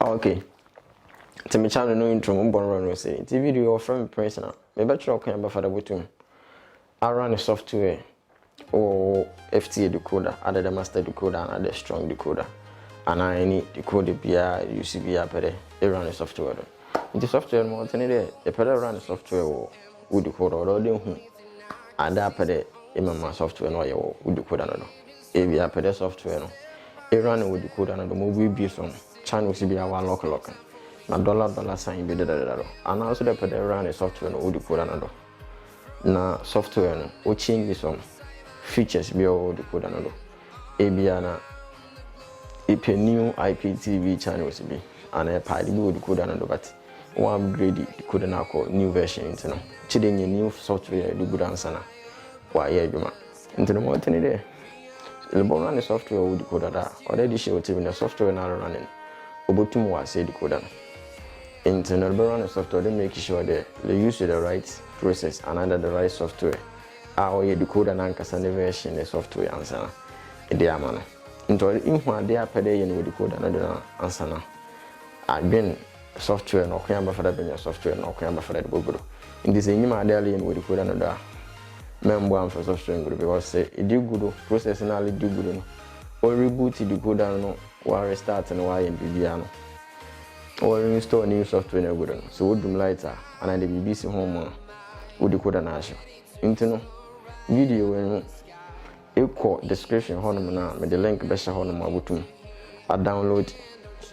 Okay. To me channel no intro mo bon run say. The video from personal. Me better okay am for the bottom. I run the software or FTA decoder, other the master decoder and other strong decoder. And I need decoder bia UCB apere. I run the software. The software mo tani dey e pere run the software wo decoder or dey hu. Ada apere e mama software no ye wo decoder no. E bia apere software no. E run with decoder no mo we be some channel si bia wa lock. Na dollar sign be da. And also the pere run the software no wo decoder no. Na software no o change some features be o decoder no. E bia na a new IPTV channels be and a party be decoder no but one upgrade decoder na call new version into no chide nye new software do good answer na wa ye adwuma into no more than there le bon run the software wo decoder da already show team the software na running obotum wa say decoder no into no run the software they make sure that they use the right process and under the right software our decoder na nkasa ne version the software answer na e dey amano into inhu ade apede ye no decoder na dey answer na adwen software no kwan ba fada benya software no kwan ba fada bogoro in this enyima ade ale ye no decoder no da membo am for software ngoro because say e dey good process na ale dey good no or reboot the decoder no or restart no why bibia no or install new software no good no so wodum lighter and the BBC home wo decoder na asho into no video when equal description honum na me the link be sha honum abotum a download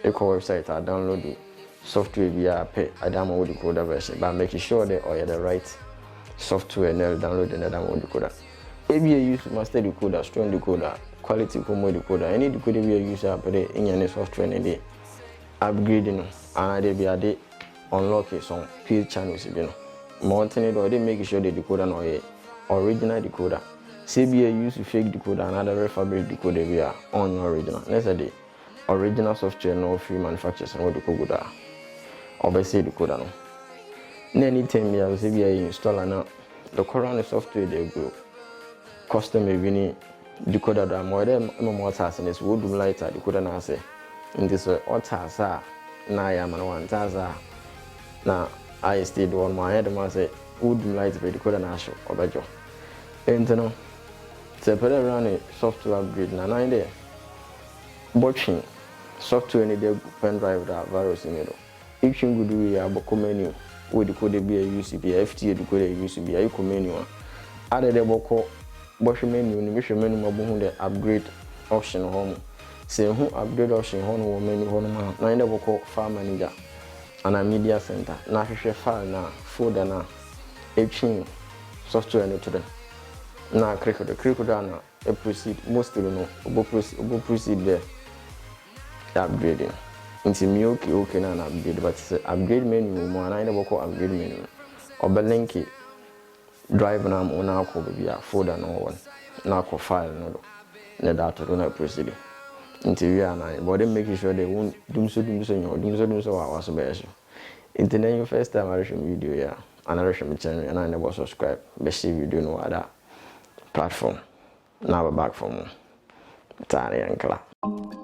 equal website I download software via pay adama wo decoder version but making sure that or the right software now download and adama wo decoder ebi use master decoder strong decoder quality promo decoder any decoder we use apede in any software ne dey upgrade no and dey be ade unlock some page channels be no mountain do dey make sure the decoder no original decoder say be use fake decoder and other fabric decoder we are on your original let's say original software no free manufacturers no decoder obviously decoder no anytime you say be install na the current software they go custom even decoder da more them more task is would do lighter decoder na say in this all task na ya man one task na I stayed on my head man say would do lighter decoder na show obejo and no se pere run a software upgrade na nine there watching software need the pen drive that virus in it if you go do ya boko menu we decode be a UCB FTA decode UCB ayi ko menu add the boko bosh menu ni mission menu mabu the upgrade option home say who upgrade option home wo menu home na nine the boko file manager and a media center na hwehwe file na folder na etchin software no to them na click na proceed most no obo proceed there upgrading into me okay na upgrade but upgrade menu mo na ina boko upgrade menu link drive na mo na ko bia folder no one na ko file no do na data do na proceed into we na but them making sure they won't dum so wa so be so into na your first time I show video ya and I show me channel and I never subscribe be see video no other platform now we're back for more. Tari and